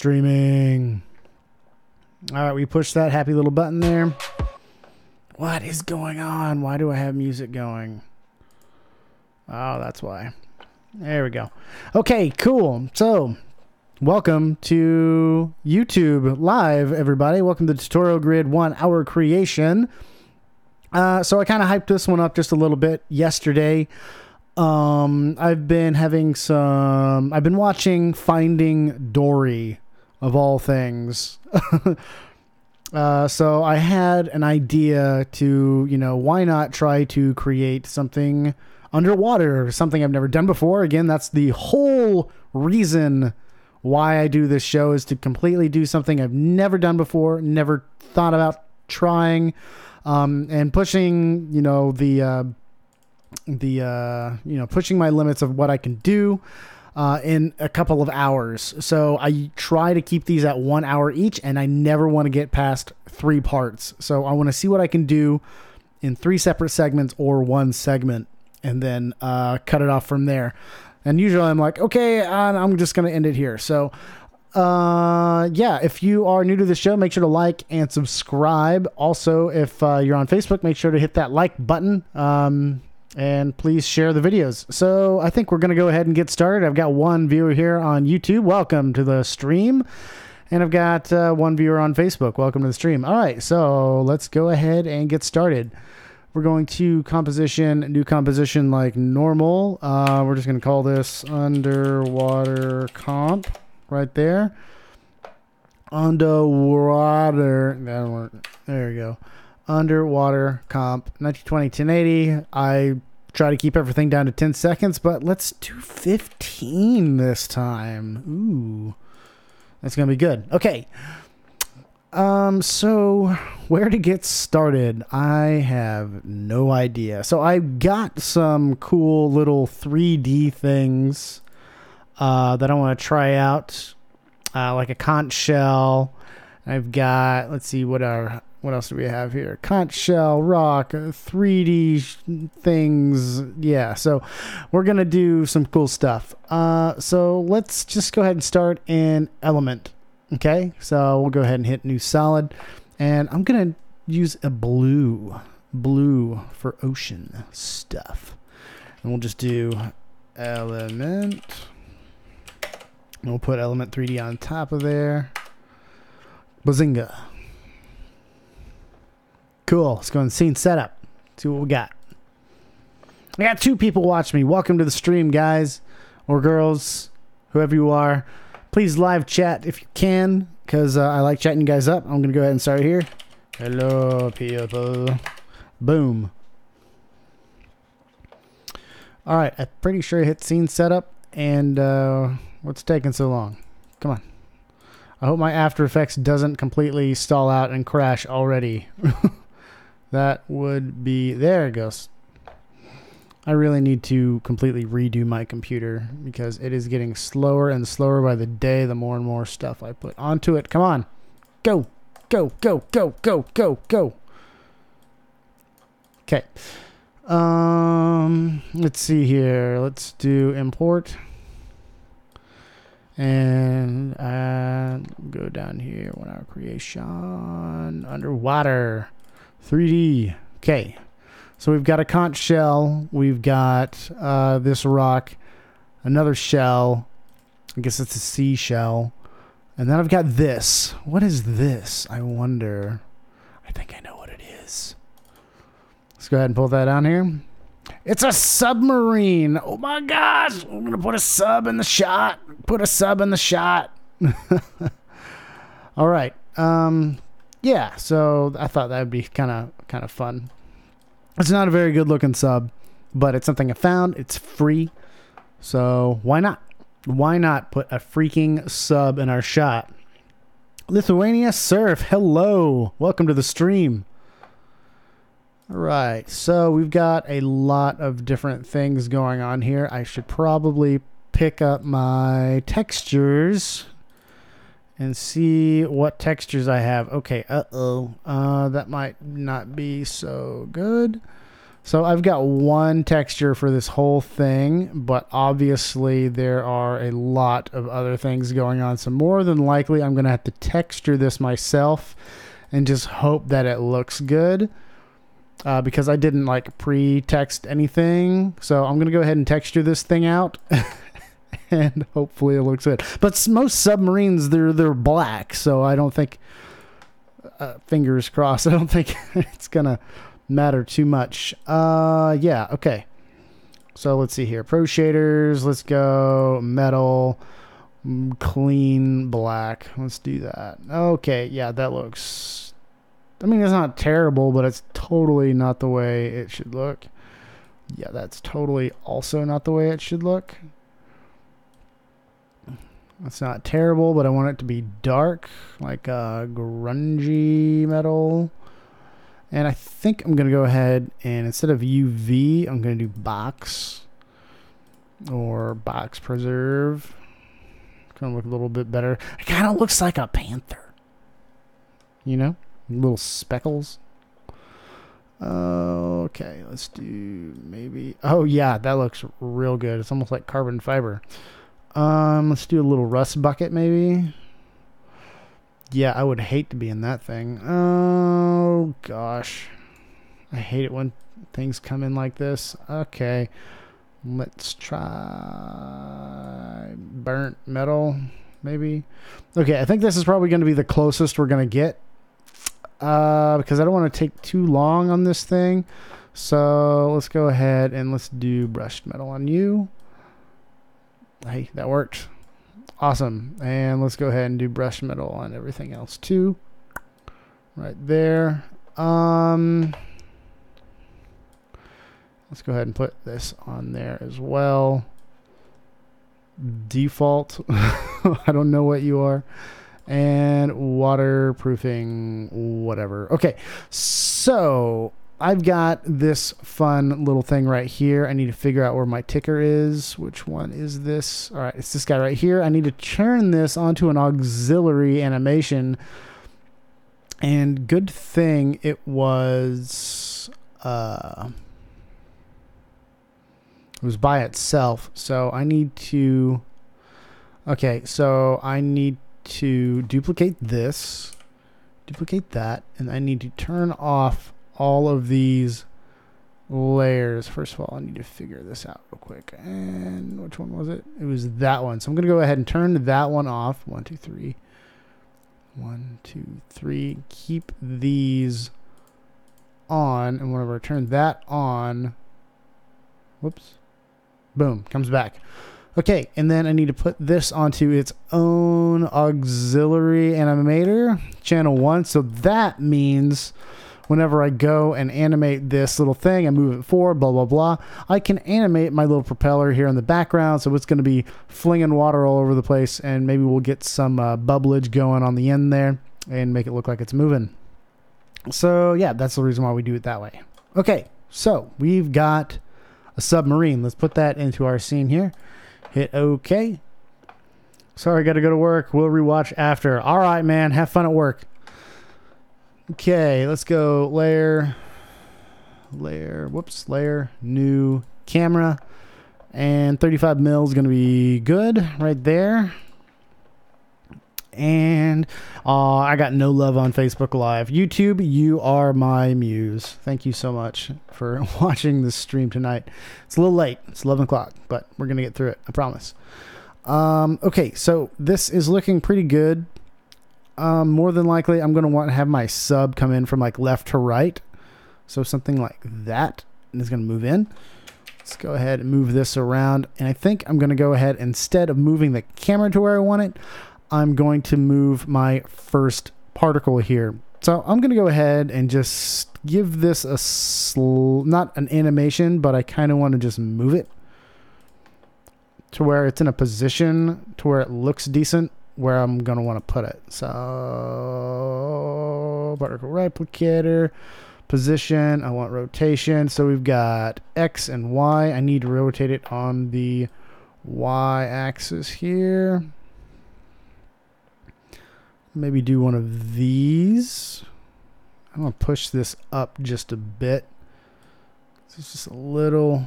Streaming. All right, we push that happy little button there. What is going on? Why do I have music going? Oh, that's why. There we go. Okay, cool. So, welcome to YouTube Live, everybody. Welcome to Tutorial Grid 1 Hour Creation. So I kind of hyped this one up just a little bit yesterday. I've been watching Finding Dory, of all things. So I had an idea to, why not try to create something underwater, something I've never done before. Again, that's the whole reason why I do this show, is to completely do something I've never done before, never thought about trying, and pushing, pushing my limits of what I can do in a couple of hours. So I try to keep these at 1 hour each, and I never want to get past 3 parts. So I want to see what I can do in 3 separate segments or 1 segment, and then cut it off from there. And usually I'm like, okay, I'm just going to end it here. So yeah, if you are new to the show, make sure to like and subscribe. Also, if you're on Facebook, make sure to hit that like button. And please share the videos. So I think we're going to go ahead and get started. I've got 1 viewer here on YouTube. Welcome to the stream. And I've got 1 viewer on Facebook. Welcome to the stream. All right, so let's go ahead and get started. We're going to composition, new composition like normal. We're just going to call this underwater comp right there. Underwater. There we go. Underwater comp 1920 1080. I try to keep everything down to 10 seconds, but let's do 15 this time. Ooh, that's gonna be good. Okay, so where to get started? I have no idea. So I got some cool little 3D things that I want to try out, like a conch shell. I've got, let's see, what else do we have here? Conch shell, rock, 3D things. Yeah, so we're going to do some cool stuff. So let's just go ahead and start in Element. Okay, so we'll go ahead and hit New Solid. And I'm going to use a blue for ocean stuff. And we'll just do Element. And we'll put Element 3D on top of there. Bazinga. Cool. Let's go and scene setup. See what we got. I got 2 people watching me. Welcome to the stream, guys or girls, whoever you are. Please live chat if you can, because I like chatting you guys up. I'm going to go ahead and start here. Hello, people. Boom. All right. I'm pretty sure I hit scene setup. And what's taking so long? Come on. I hope my After Effects doesn't completely stall out and crash already. That would be... There it goes. I really need to completely redo my computer because it is getting slower and slower by the day the more and more stuff I put onto it. Come on. Go. Go, go, go, go, go, go. Okay. Let's see here. Let's do import. And go down here. 1 hour creation. Underwater. 3D. Okay. So we've got a conch shell. We've got this rock. Another shell. I guess it's a seashell. And then I've got this. What is this? I wonder. I think I know what it is. Let's go ahead and pull that down here. It's a submarine. Oh my gosh. I'm going to put a sub in the shot. Put a sub in the shot. All right. Yeah, so I thought that would be kind of fun. It's not a very good looking sub, but it's something I found. It's free. So why not? Why not put a freaking sub in our shot? Lithuania Surf, hello. Welcome to the stream. All right, so we've got a lot of different things going on here. I should probably pick up my textures and see what textures I have. Okay, that might not be so good. So I've got one texture for this whole thing, but obviously there are a lot of other things going on. So more than likely I'm going to have to texture this myself and just hope that it looks good. Because I didn't like pre-text anything. So I'm going to go ahead and texture this thing out and hopefully it looks good. But most submarines, they're black. So I don't think, fingers crossed, I don't think it's going to matter too much. Yeah. Okay. So let's see here. Pro shaders. Let's go metal, clean black. Let's do that. Okay. Yeah, that looks, I mean, it's not terrible, but it's totally not the way it should look. Yeah, that's totally also not the way it should look. It's not terrible, but I want it to be dark, like a grungy metal. And I think I'm going to go ahead and instead of UV, I'm going to do box or box preserve. Going to look a little bit better. It kind of looks like a panther. You know? Little speckles. Okay, let's do maybe. Oh, yeah, that looks real good. It's almost like carbon fiber. Let's do a little rust bucket maybe. Yeah, I would hate to be in that thing. Oh, gosh. I hate it when things come in like this. Okay. Let's try burnt metal, maybe. Okay, I think this is probably going to be the closest we're going to get. Because I don't want to take too long on this thing. So let's go ahead and let's do brushed metal on you. Hey, that worked. Awesome. And let's go ahead and do brush metal on everything else too. Right there. Let's go ahead and put this on there as well. Default. I don't know what you are. And waterproofing, whatever. Okay. So I've got this fun little thing right here. I need to figure out where my ticker is. Which one is this? All right, it's this guy right here. I need to turn this onto an auxiliary animation. And good thing it was by itself. So I need to, okay, so I need to duplicate this, duplicate that, and I need to turn off all of these layers. First of all, I need to figure this out real quick. And which one was it? It was that one. So I'm going to go ahead and turn that one off. 1, 2, 3. 1, 2, 3. Keep these on. And whenever I turn that on, whoops, boom, comes back. Okay, and then I need to put this onto its own auxiliary animator, channel 1. So that means whenever I go and animate this little thing and move it forward, blah, blah, blah, I can animate my little propeller here in the background. So it's going to be flinging water all over the place, and maybe we'll get some bubblage going on the end there and make it look like it's moving. So yeah, that's the reason why we do it that way. Okay, so we've got a submarine. Let's put that into our scene here. Hit OK. Sorry, got to go to work. We'll rewatch after. All right, man. Have fun at work. Okay, let's go layer, new camera, and 35 mil is going to be good right there. And I got no love on Facebook Live. YouTube, you are my muse. Thank you so much for watching this stream tonight. It's a little late. It's 11 o'clock, but we're going to get through it. I promise. Okay, so this is looking pretty good. More than likely, I'm going to want to have my sub come in from like left to right. So something like that. And it's going to move in. Let's go ahead and move this around. And I think I'm going to go ahead, instead of moving the camera to where I want it, I'm going to move my first particle here. So I'm going to go ahead and just give this a not an animation, but I kind of want to just move it to where it's in a position to where it looks decent, where I'm going to want to put it. So particle replicator, position, I want rotation. So we've got X and Y. I need to rotate it on the Y axis here. Maybe do one of these. I'm going to push this up just a bit It's just a little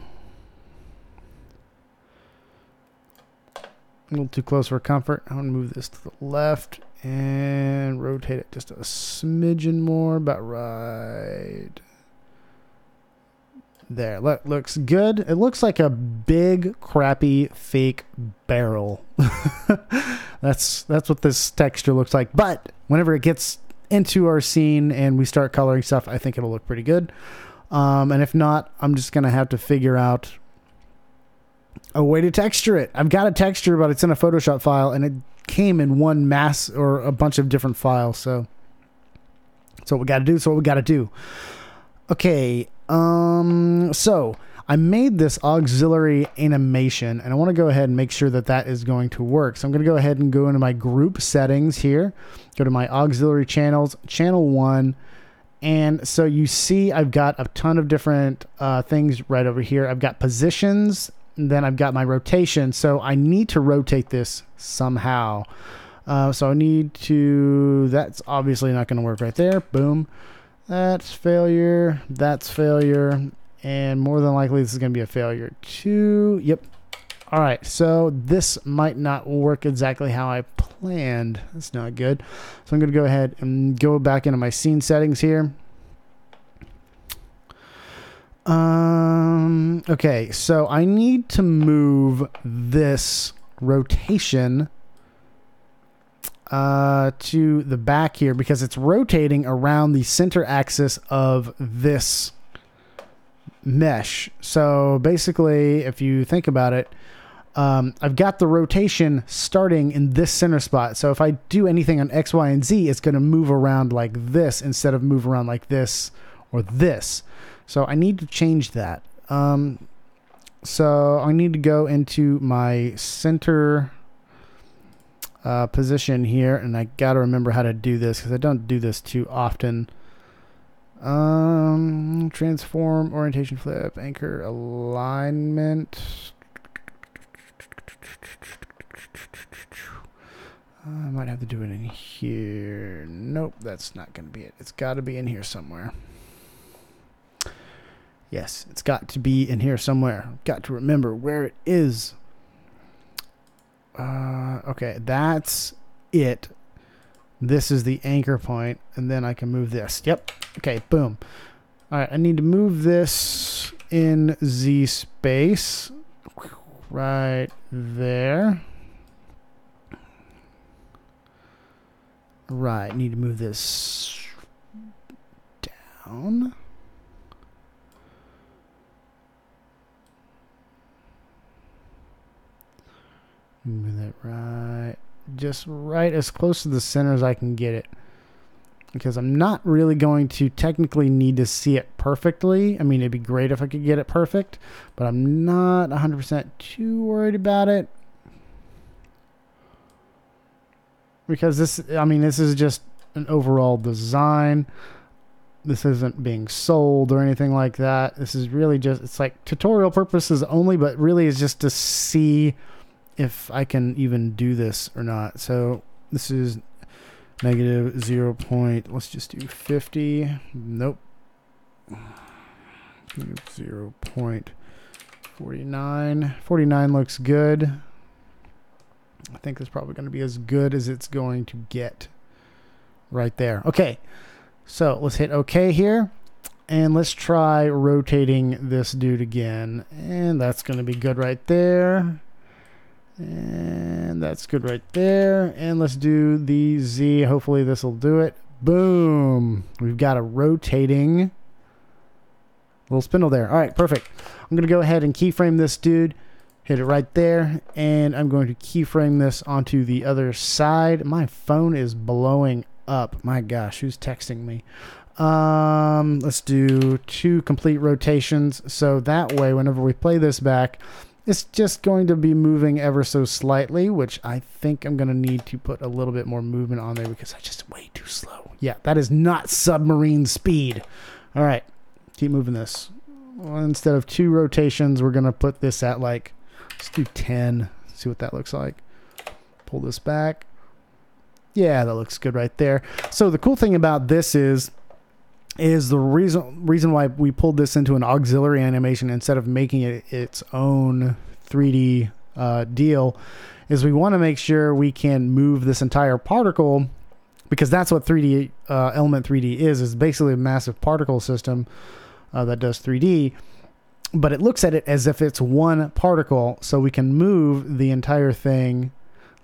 too close for comfort. I'm going to move this to the left and rotate it just a smidgen more, about right there. Looks good. It looks like a big, crappy, fake barrel. That's what this texture looks like. But whenever it gets into our scene and we start coloring stuff, I think it'll look pretty good. And if not, I'm just going to have to figure out a way to texture it. I've got a texture, but it's in a Photoshop file, and it came in one mass or a bunch of different files. So what we got to do. Okay. So I made this auxiliary animation, and I want to go ahead and make sure that that is going to work. So I'm going to go ahead and go into my group settings here, go to my auxiliary channels, channel 1. And so you see I've got a ton of different things right over here. I've got positions, and then I've got my rotation. So I need to rotate this somehow. So I need to, that's obviously not going to work right there. Boom. That's failure. That's failure. And more than likely, this is going to be a failure too. Yep. All right. So this might not work exactly how I planned. That's not good. So I'm going to go ahead and go back into my scene settings here. Okay. So I need to move this rotation to the back here because it's rotating around the center axis of this mesh. So basically, if you think about it, I've got the rotation starting in this center spot. So if I do anything on X, Y, and Z, it's going to move around like this instead of move around like this or this. So I need to change that. So I need to go into my center position here, and I got to remember how to do this because I don't do this too often. Transform, orientation, flip, anchor, alignment. I might have to do it in here. Nope, that's not going to be it. It's got to be in here somewhere. Yes, it's got to be in here somewhere. Got to remember where it is. Okay, that's it. This is the anchor point, and then I can move this. Yep. Okay, boom. All right, I need to move this in Z space right there. Right, need to move this down. Move that right, just right as close to the center as I can get it. Because I'm not really going to technically need to see it perfectly. I mean, it'd be great if I could get it perfect, but I'm not 100% too worried about it. Because this is just an overall design. This isn't being sold or anything like that. This is really just, it's like tutorial purposes only, but really it's just to see if I can even do this or not. So this is negative 0. Let's just do 50. Nope. 0.49. 49 looks good. I think it's probably going to be as good as it's going to get right there. Okay. So let's hit OK here. And let's try rotating this dude again. And that's going to be good right there. And that's good right there. And let's do the Z. Hopefully this will do it. Boom. We've got a rotating little spindle there. All right, perfect. I'm going to go ahead and keyframe this dude. Hit it right there. And I'm going to keyframe this onto the other side. My phone is blowing up. My gosh, who's texting me? Let's do 2 complete rotations. So that way, whenever we play this back, it's just going to be moving ever so slightly, which I think I'm going to need to put a little bit more movement on there because I'm just way too slow. Yeah, that is not submarine speed. All right, keep moving this. Well, instead of 2 rotations, we're going to put this at like, let's do 10. See what that looks like. Pull this back. Yeah, that looks good right there. So the cool thing about this is is the reason why we pulled this into an auxiliary animation instead of making it its own 3D deal, is we want to make sure we can move this entire particle, because that's what 3D Element 3D is basically a massive particle system that does 3D, but it looks at it as if it's one particle, so we can move the entire thing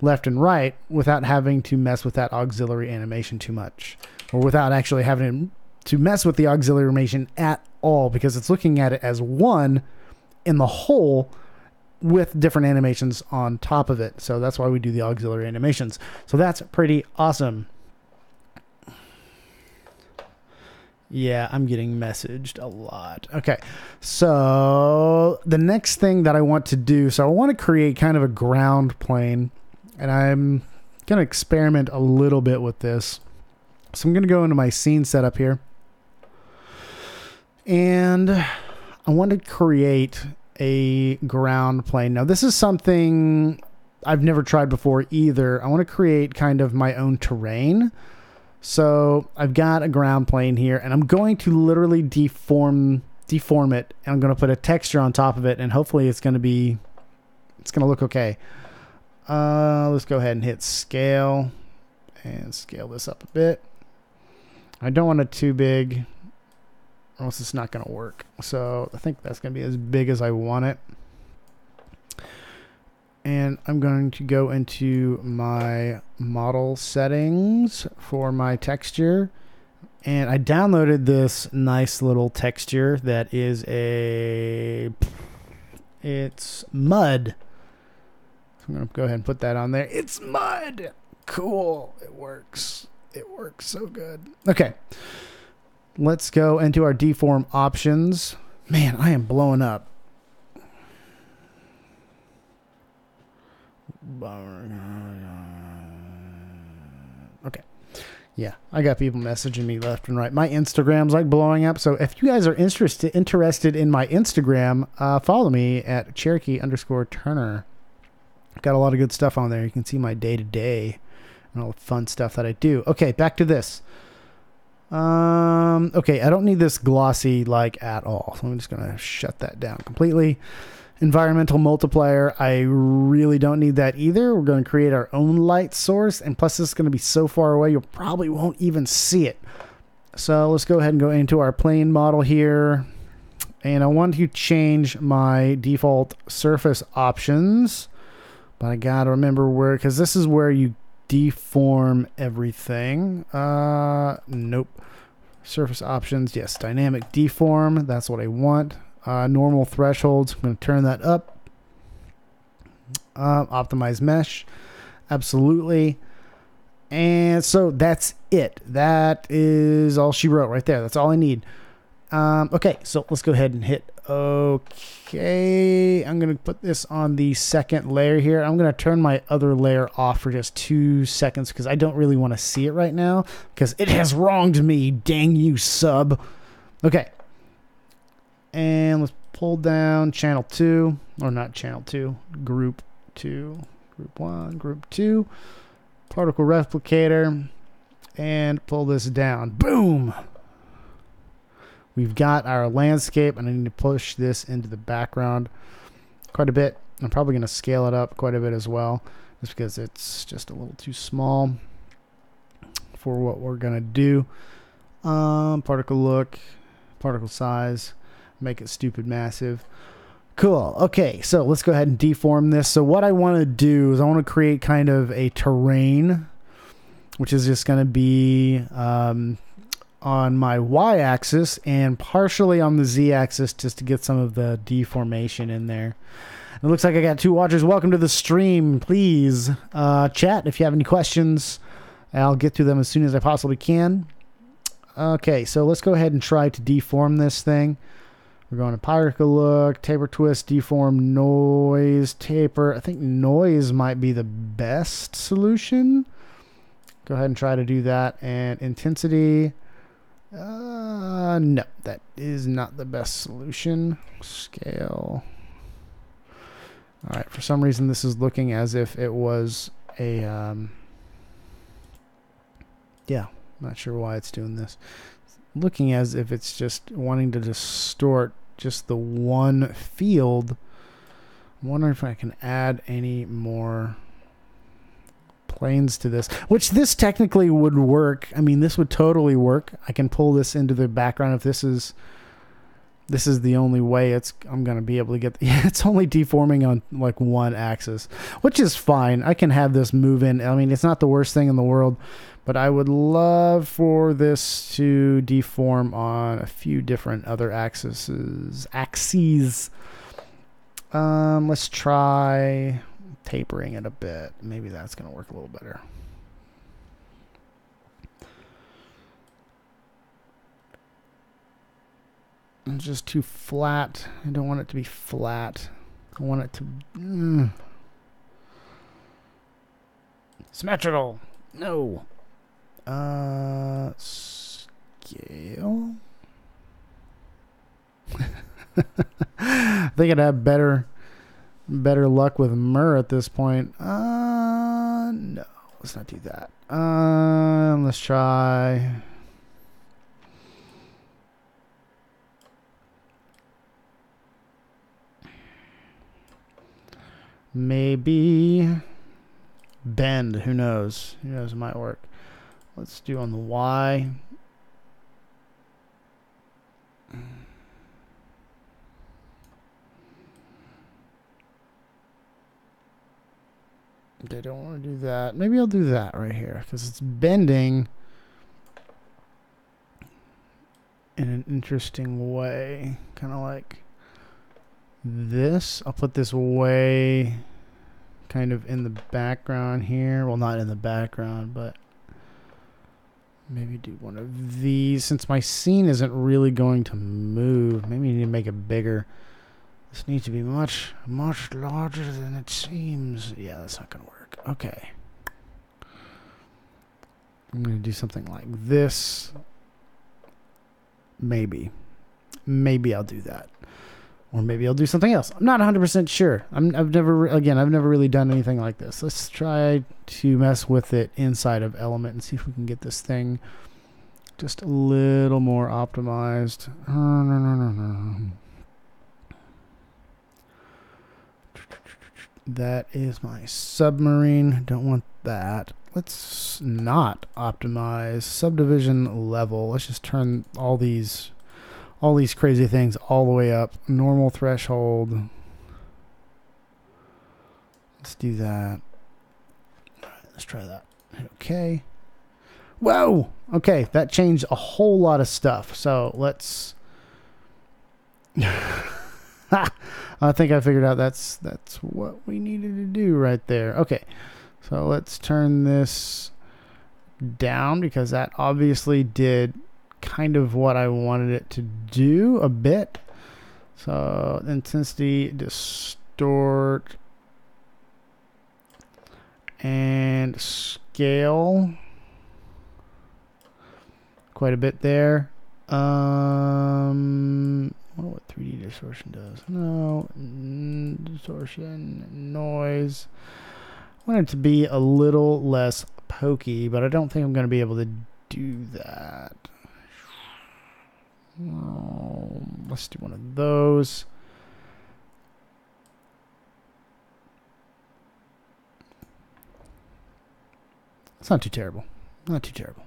left and right without having to mess with that auxiliary animation too much, or without actually having to mess with the auxiliary animation at all, because it's looking at it as one in the whole with different animations on top of it. So that's why we do the auxiliary animations. So that's pretty awesome. Yeah, I'm getting messaged a lot. Okay, so the next thing that I want to do, so I want to create kind of a ground plane, and I'm going to experiment a little bit with this. So I'm going to go into my scene setup here, and I want to create a ground plane. Now, this is something I've never tried before either. I want to create kind of my own terrain. So I've got a ground plane here, and I'm going to literally deform it, and I'm going to put a texture on top of it, and hopefully it's going to look okay. Let's go ahead and hit scale and scale this up a bit. I don't want it too big, or else it's not going to work. So I think that's going to be as big as I want it. And I'm going to go into my model settings for my texture. And I downloaded this nice little texture that is it's mud. So I'm going to go ahead and put that on there. It's mud. Cool. It works. It works so good. Okay. Let's go into our deform options. Man, I am blowing up. Okay. Yeah, I got people messaging me left and right. My Instagram's like blowing up. So if you guys are interested in my Instagram, follow me at Cherokee_Turner. I've got a lot of good stuff on there. You can see my day-to-day and all the fun stuff that I do. Okay, back to this. Okay, I don't need this glossy like at all. So I'm just going to shut that down completely. Environmental multiplier, I really don't need that either. We're going to create our own light source, and plus this is going to be so far away you probably won't even see it. So let's go ahead and go into our plane model here, and I want to change my default surface options, but I gotta remember where, because this is where you deform everything. Nope. Surface options, yes, dynamic deform, that's what I want. Normal thresholds, I'm going to turn that up. Optimize mesh, absolutely. And so that's it. That is all she wrote right there. That's all I need. Okay, so let's go ahead and hit OK. I'm going to put this on the second layer here. I'm going to turn my other layer off for just 2 seconds because I don't really want to see it right now because it has wronged me. Dang you, sub. Okay. And let's pull down channel 2, or not channel 2, group 2, group 1, group 2, particle replicator, and pull this down. Boom! We've got our landscape, and I need to push this into the background quite a bit. I'm probably going to scale it up quite a bit as well, just because it's just a little too small for what we're going to do. Particle look, particle size. Make it stupid massive. Cool. Okay, so let's go ahead and deform this. So what I want to do is I want to create kind of a terrain, which is just going to be on my y-axis and partially on the z-axis just to get some of the deformation in there. It looks like I got 2 watchers. Welcome to the stream. Please chat if you have any questions. I'll get to them as soon as I possibly can. Okay, so let's go ahead and try to deform this thing. We're going to particle look, taper twist, deform, noise, taper. I think noise might be the best solution. Go ahead and try to do that. And intensity. No, that is not the best solution. Scale. All right, for some reason this is looking as if it was a, yeah, not sure why it's doing this. looking as if it's just wanting to distort just the one field. I'm wondering if I can add any more planes to this, which this technically would work. I mean, this would totally work. I can pull this into the background if this is the only way I'm going to be able to get. Yeah, it's only deforming on like one axis, which is fine. I can have this move in. I mean, it's not the worst thing in the world, but I would love for this to deform on a few different other axes. Let's try tapering it a bit. Maybe that's going to work a little better. It's just too flat. I don't want it to be flat. I want it to... Symmetrical. No. Scale. I think I'd have better luck with Mur at this point. No. Let's not do that. Let's try... Maybe bend. Who knows? Who knows? It might work. Let's do on the Y. They don't want to do that. Maybe I'll do that right here because it's bending in an interesting way. Kind of like this. I'll put this way kind of in the background here. Well, not in the background, but maybe do one of these. Since my scene isn't really going to move, maybe you need to make it bigger. This needs to be much, much larger than it seems. Yeah, that's not going to work. Okay. I'm going to do something like this. Maybe. Maybe I'll do that. Or maybe I'll do something else. I'm not 100% sure. I've never really done anything like this. Let's try to mess with it inside of Element and see if we can get this thing just a little more optimized. That is my submarine. Don't want that. Let's not optimize subdivision level. Let's just turn all these crazy things all the way up. Normal threshold. Let's do that. All right, let's try that. Okay. Whoa! Okay, that changed a whole lot of stuff. So let's... I think I figured out that's what we needed to do right there. Okay, so let's turn this down because that obviously did kind of what I wanted it to do a bit. So intensity, distort, and scale quite a bit there. I wonder what 3D distortion does. No, distortion, noise. I want it to be a little less pokey, but I don't think I'm going to be able to do that. Let's do one of those. It's not too terrible. Not too terrible.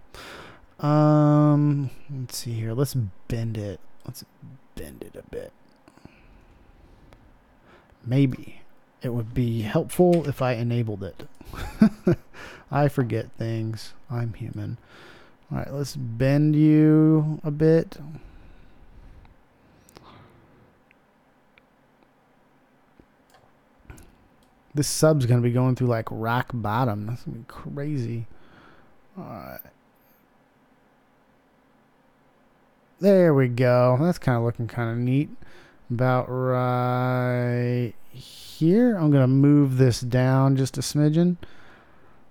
Let's see here. Let's bend it. Let's bend it a bit. Maybe it would be helpful if I enabled it. I forget things. I'm human. All right, let's bend you a bit. This sub's going to be going through like rock bottom. That's going to be crazy. All right. There we go. That's kind of looking kind of neat. About right here. I'm going to move this down just a smidgen.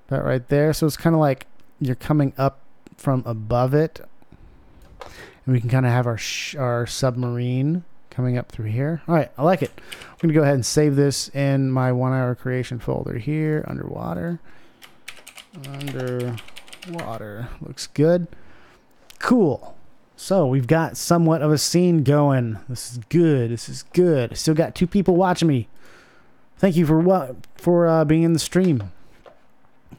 About right there. So it's kind of like you're coming up from above it. And we can kind of have our submarine coming up through here. All right, I like it. I'm going to go ahead and save this in my 1 hour creation folder here. Underwater. Underwater. Looks good. Cool. So we've got somewhat of a scene going. This is good. This is good. I still got 2 people watching me. Thank you for being in the stream.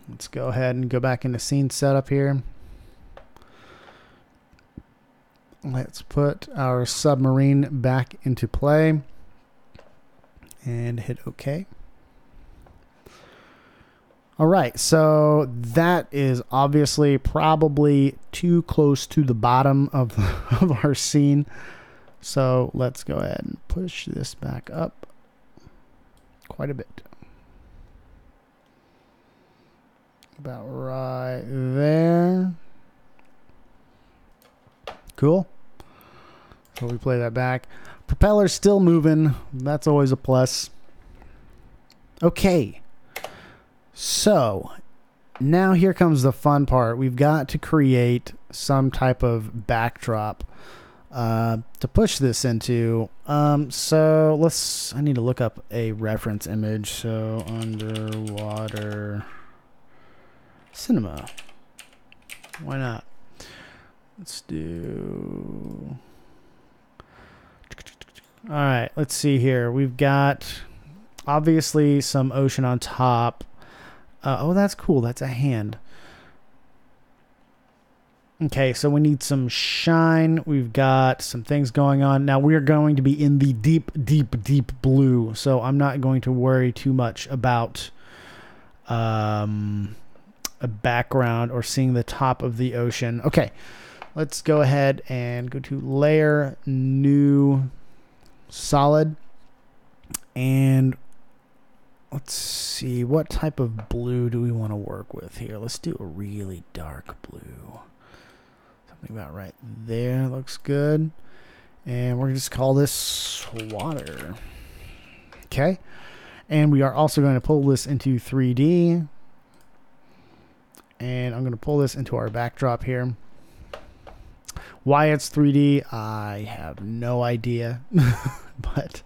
Let's go ahead and go back into scene setup here. Let's put our submarine back into play and hit OK. All right, so that is obviously probably too close to the bottom of our scene. So let's go ahead and push this back up quite a bit. About right there. Cool. So we play that back. Propeller's still moving. That's always a plus. Okay. So now here comes the fun part. We've got to create some type of backdrop to push this into. So I need to look up a reference image. So underwater cinema. Why not? Let's do... All right, let's see here. We've got obviously some ocean on top. Oh, that's cool. That's a hand. Okay, so we need some shine. We've got some things going on. Now we are going to be in the deep, deep, deep blue. So I'm not going to worry too much about a background or seeing the top of the ocean. Okay, let's go ahead and go to layer, new, solid, and let's see, what type of blue do we want to work with here? Let's do a really dark blue. Something about right there looks good. And we're going to just call this water. Okay. And we are also going to pull this into 3D. And I'm going to pull this into our backdrop here. Why it's 3D, I have no idea. But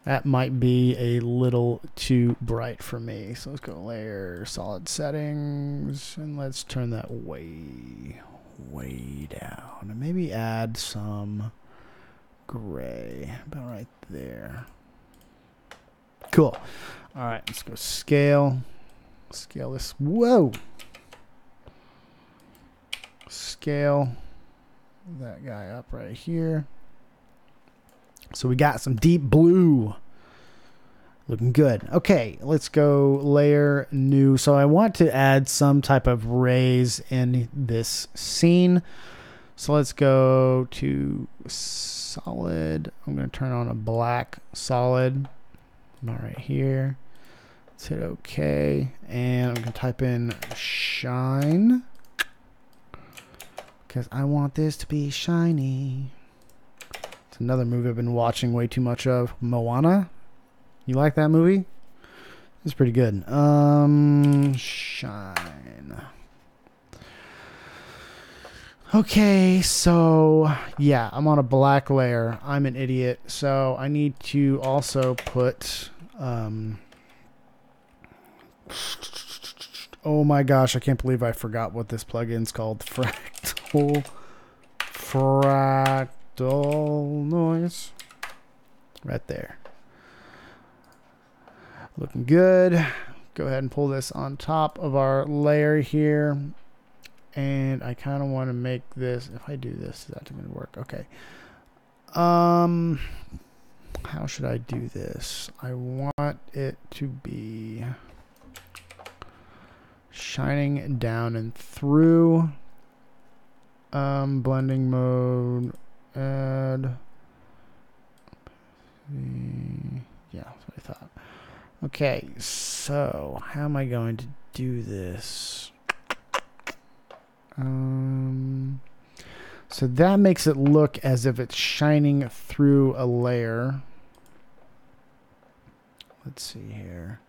that might be a little too bright for me. So let's go layer, solid settings, and let's turn that way down. And maybe add some gray about right there. Cool. All right, let's go scale. Scale this. Whoa. Scale that guy up right here. So we got some deep blue. Looking good. Okay, let's go layer, new. So I want to add some type of rays in this scene. So let's go to solid. I'm going to turn on a black solid. About right here. Let's hit OK. And I'm going to type in shine, because I want this to be shiny. It's another movie I've been watching way too much of. Moana. You like that movie? It's pretty good. Shine. Okay, so yeah, I'm on a black layer. I'm an idiot. So I need to also put oh my gosh, I can't believe I forgot what this plugin's called. Fractal noise. Right there. Looking good. Go ahead and pull this on top of our layer here. And I kind of want to make this, if I do this, is that going to work? Okay. How should I do this? I want it to be shining down and through. Blending mode, add. Yeah, that's what I thought. Okay, so how am I going to do this? So that makes it look as if it's shining through a layer. Let's see here.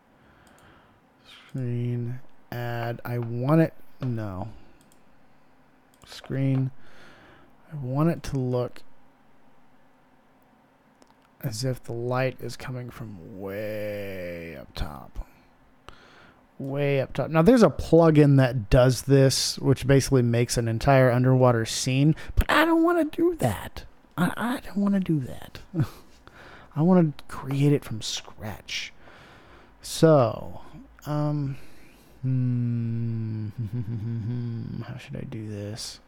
Screen, add. I want it, no. Screen. I want it to look as if the light is coming from way up top. way up top. Now there's a plugin that does this, which basically makes an entire underwater scene, but I don't want to do that. I don't want to do that. I want to create it from scratch. So, how should I do this?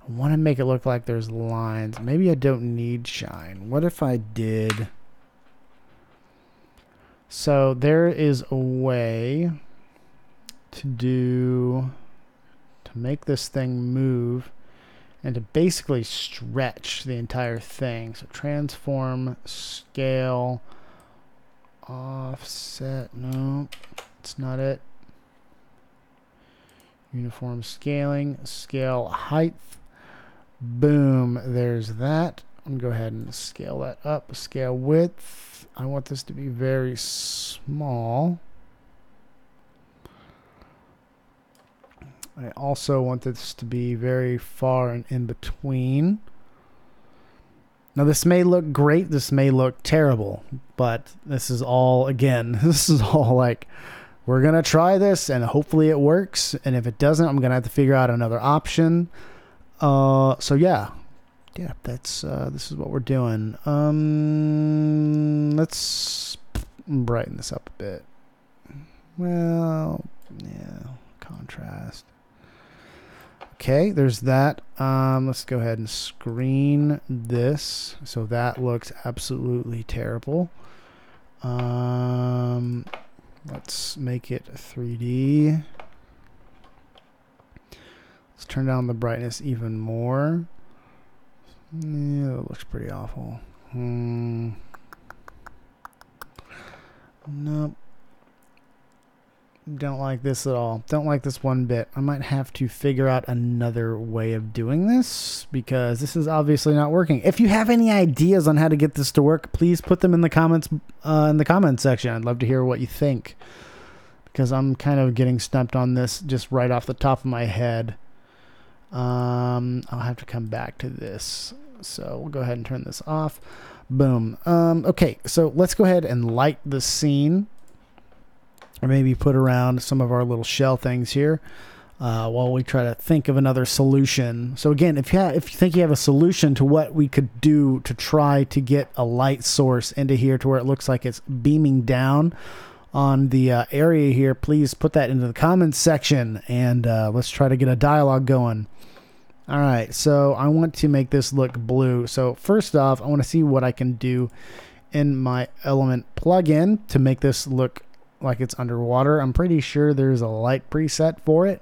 I want to make it look like there's lines. Maybe I don't need shine. What if I did... So there is a way to make this thing move and to basically stretch the entire thing. So transform, scale, offset. No, it's not it. Uniform scaling, scale height. Boom, there's that. I'm gonna go ahead and scale that up. Scale width. I want this to be very small. I also want this to be very far and in between. Now this may look great, this may look terrible, but this is all, again, this is all like, we're going to try this and hopefully it works. And if it doesn't, I'm going to have to figure out another option. So yeah, that's, this is what we're doing. Let's brighten this up a bit. Well, yeah, contrast. Okay, there's that. Let's go ahead and screen this. So that looks absolutely terrible. Let's make it 3D. Let's turn down the brightness even more. Yeah, that looks pretty awful. Nope. Don't like this at all. Don't like this one bit. I might have to figure out another way of doing this because this is obviously not working. If you have any ideas on how to get this to work, please put them in the comments section. I'd love to hear what you think because I'm kind of getting stumped on this just right off the top of my head. I'll have to come back to this. So we'll go ahead and turn this off. Boom. Okay, so let's go ahead and light the scene. Or maybe put around some of our little shell things here while we try to think of another solution. So again, if you think you have a solution to what we could do to try to get a light source into here to where it looks like it's beaming down on the area here, please put that into the comments section and let's try to get a dialogue going. All right, so I want to make this look blue. So first off, I want to see what I can do in my element plugin to make this look like it's underwater. I'm pretty sure there's a light preset for it.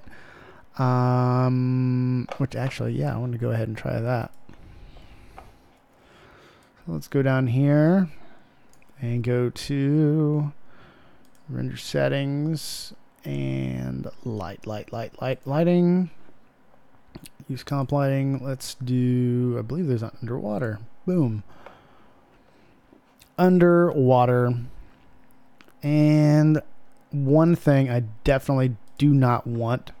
Which actually, yeah, I want to go ahead and try that. So let's go down here and go to render settings and lighting. Use comp lighting. Let's do, I believe there's underwater. Boom. Underwater. And one thing I definitely do not want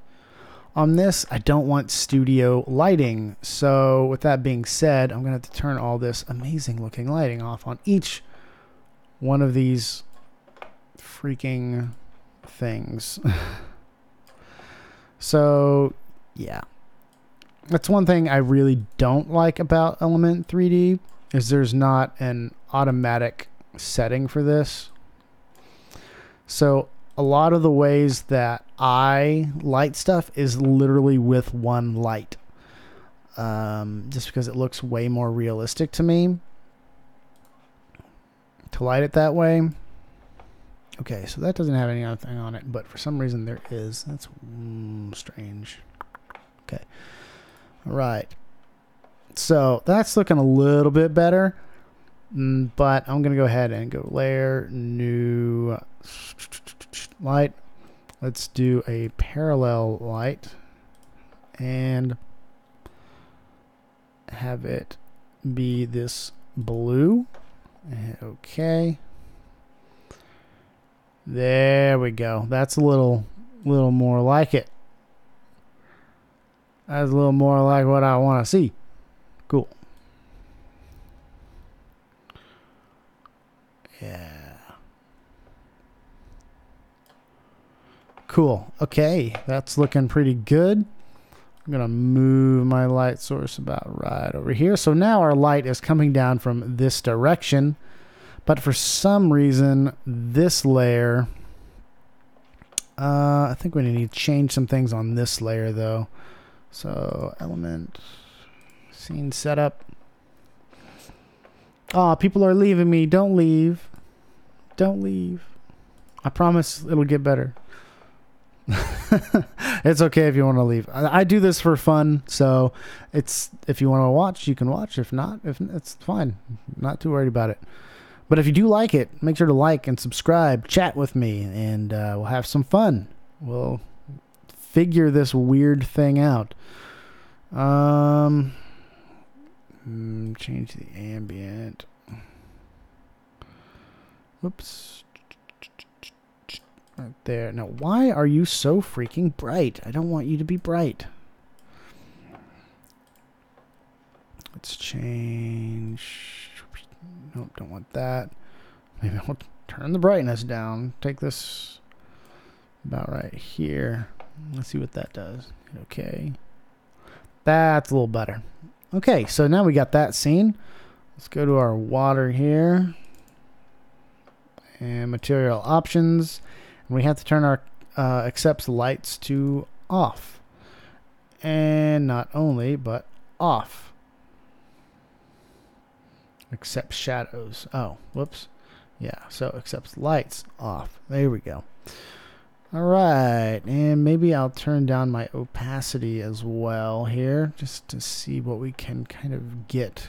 on this, I don't want studio lighting. So with that being said, I'm going to have to turn all this amazing looking lighting off on each one of these freaking things. So yeah, that's one thing I really don't like about Element 3D is there's not an automatic setting for this. So a lot of the ways that I light stuff is literally with one light. Just because it looks way more realistic to me to light it that way. Okay, so that doesn't have anything on it, but for some reason there is. That's strange. Okay. All right. So that's looking a little bit better. But I'm going to go ahead and go layer, new light. Let's do a parallel light and have it be this blue. Okay. There we go. That's a little more like it. That's a little more like what I want to see. Cool. Yeah. Cool. Okay, that's looking pretty good. I'm going to move my light source about right over here. So now our light is coming down from this direction. But for some reason, this layer... I think we need to change some things on this layer, though. So, element, scene setup. Oh, people are leaving me. Don't leave. Don't leave. I promise it'll get better. It's okay if you want to leave. I do this for fun, so it's if you want to watch, you can watch. If not, it's fine. Not too worried about it. But if you do like it, make sure to like and subscribe, chat with me, and we'll have some fun. We'll figure this weird thing out. Change the ambient. Whoops. Right there. Now, why are you so freaking bright? I don't want you to be bright. Let's change. Nope, don't want that. Maybe I'll turn the brightness down. Take this about right here. Let's see what that does. Okay. That's a little better. Okay, so now we got that scene. Let's go to our water here. And material options. And we have to turn our accepts lights to off. And not only, but off. Accept shadows. Oh, whoops. Yeah, so accepts lights off. There we go. All right, and maybe I'll turn down my opacity as well here, just to see what we can kind of get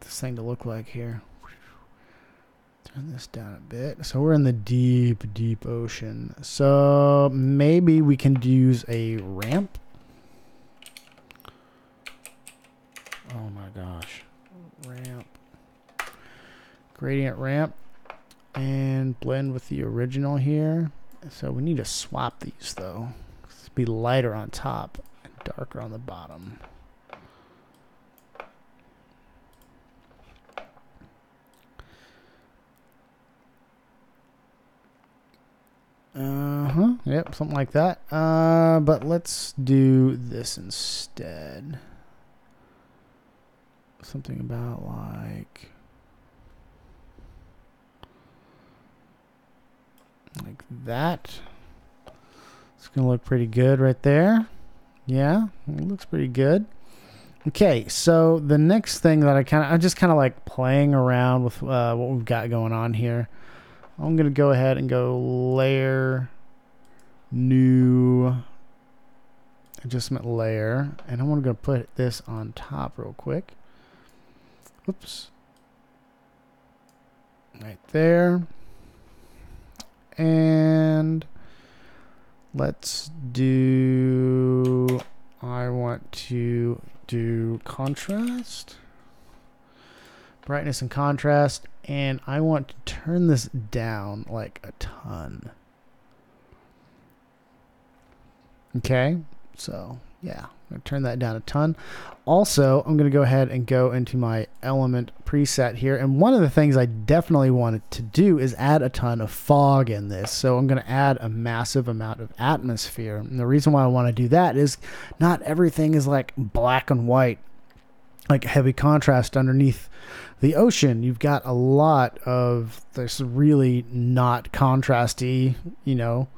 this thing to look like here. Turn this down a bit. So we're in the deep, deep ocean. So maybe we can use a ramp. Oh my gosh. Ramp. Gradient ramp. And blend with the original here. So we need to swap these though. Let's be lighter on top and darker on the bottom. Yep, something like that. But let's do this instead. Something about like that. It's gonna look pretty good right there. Yeah, it looks pretty good. Okay, so the next thing that I'm just kind of like playing around with what we've got going on here. I'm gonna go ahead and go layer, new adjustment layer, and I'm gonna put this on top real quick. Oops. Right there. And let's do, I want to do contrast, brightness and contrast, and I want to turn this down like a ton. Okay, so yeah, I'm going to turn that down a ton. Also, I'm going to go ahead and go into my element preset here. And one of the things I definitely wanted to do is add a ton of fog in this. So I'm going to add a massive amount of atmosphere. And the reason why I want to do that is not everything is like black and white, like heavy contrast underneath the ocean. You've got a lot of this really not contrasty, you know,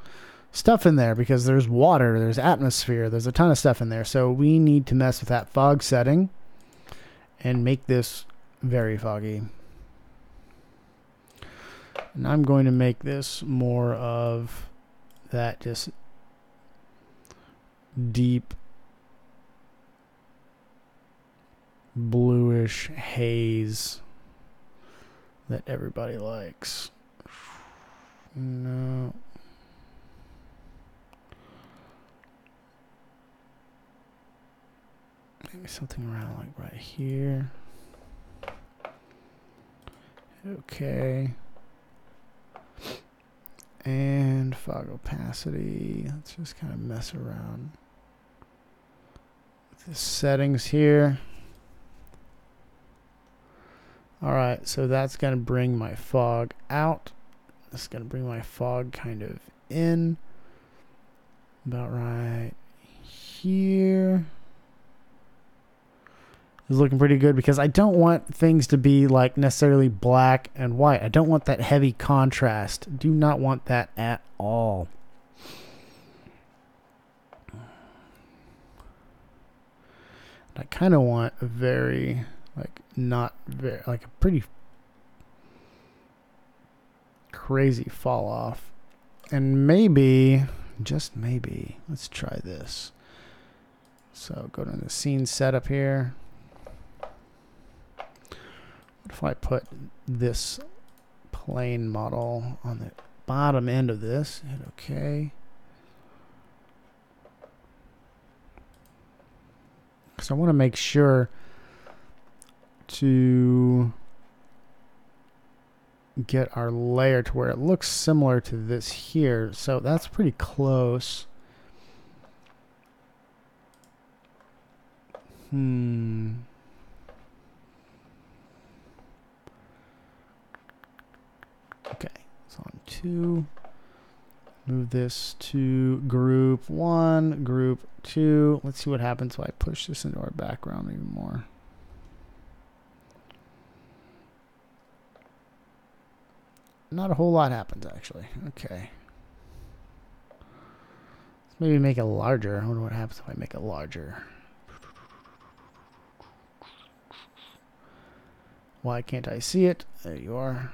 stuff in there because there's water, there's atmosphere, there's a ton of stuff in there. So we need to mess with that fog setting and make this very foggy. And I'm going to make this more of that just deep bluish haze that everybody likes. No. Maybe something around like right here. Okay. And fog opacity. Let's just kind of mess around with the settings here. Alright, so that's going to bring my fog out. This is going to bring my fog kind of in. About right here. Is looking pretty good because I don't want things to be like necessarily black and white. I don't want that heavy contrast. Do not want that at all. I kind of want a very, like, not very, like a pretty crazy fall off. And maybe, just maybe, let's try this. So go to the scene setup here. What if I put this plane model on the bottom end of this? Hit OK. So I want to make sure to get our layer to where it looks similar to this here. So that's pretty close. Okay, so on 2. Move this to group 1, group 2. Let's see what happens if I push this into our background even more. Not a whole lot happens, actually. Okay. Let's maybe make it larger. I wonder what happens if I make it larger. Why can't I see it? There you are.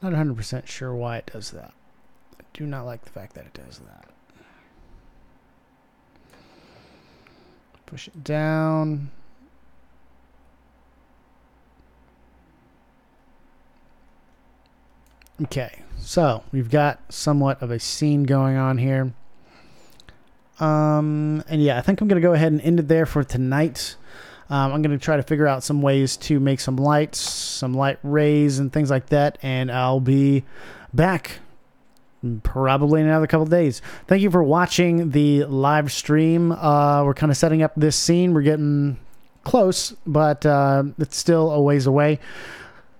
Not 100% sure why it does that. I do not like the fact that it does that. Push it down. Okay, so we've got somewhat of a scene going on here. And yeah, I think I'm going to go ahead and end it there for tonight. I'm going to try to figure out some ways to make some lights, some light rays and things like that. And I'll be back probably in another couple of days. Thank you for watching the live stream. We're kind of setting up this scene. We're getting close, but it's still a ways away.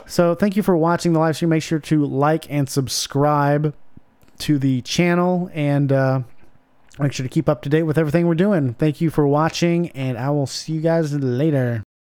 So thank you for watching the live stream. Make sure to like and subscribe to the channel, and make sure to keep up to date with everything we're doing. Thank you for watching, and I will see you guys later.